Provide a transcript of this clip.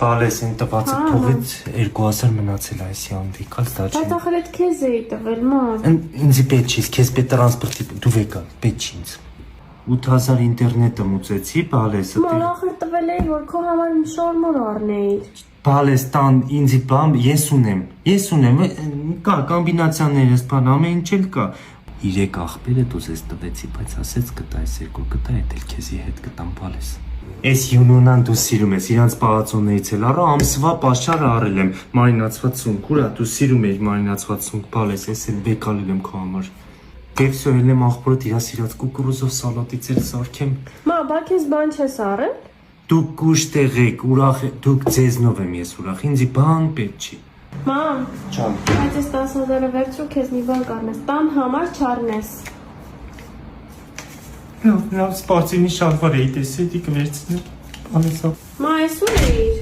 Բալես են տվածը փողից 2000 մնացել այսի անդիկալ դա չի։ Բայց ախր այդ քեզ էի տվել, ման։ Ինձ պետք չի, քեզ պետք տրանսպորտի դու վեկա, պետք չի ինձ։ 8000 ինտերնետը մուծեցի, բալեսը։ Ման ախր տվել էի, որ քո համար շորմոր առնեիր։ Բալես տան ինձի բամ ես ունեմ, կա կոմբինացիաներս բան ամեն ինչ էլ կա։ 3 աղբերը դու ես տվեցի, բայց ասեց կտա այս երկու կտա, էդ էլ քեզի հետ կտամ բալես։ Այս յունոնան դու սիրում ես, իրանց պաղացոններից էլ առա, ամսվա պաշարը առել եմ, մարինացված սունկ, ուրա դու սիրում ես մարինացված սունկ, բալես, ես էլ բեկալել եմ քո համար։ Կեփսո էլ եմ աղբորդ իրա սիրած կուկուրուզով սալատից էլ սարքեմ։ Մա, բա քեզ բան չես առել։ Դուք կուշտեղ եք, ուրախ եք, դուք ձեզնով եմ ես ուրախ, ինձի բան պետք չի։ Մամ, Ջան, բայց այս 10000-ը վերցրու քեզ մի բան կանես, տան համար չառնես։ լավ, սպարծինի շալվար էի տեսել, դի կվերցնեմ, բալեսով։ Մա, այս ուր էիր։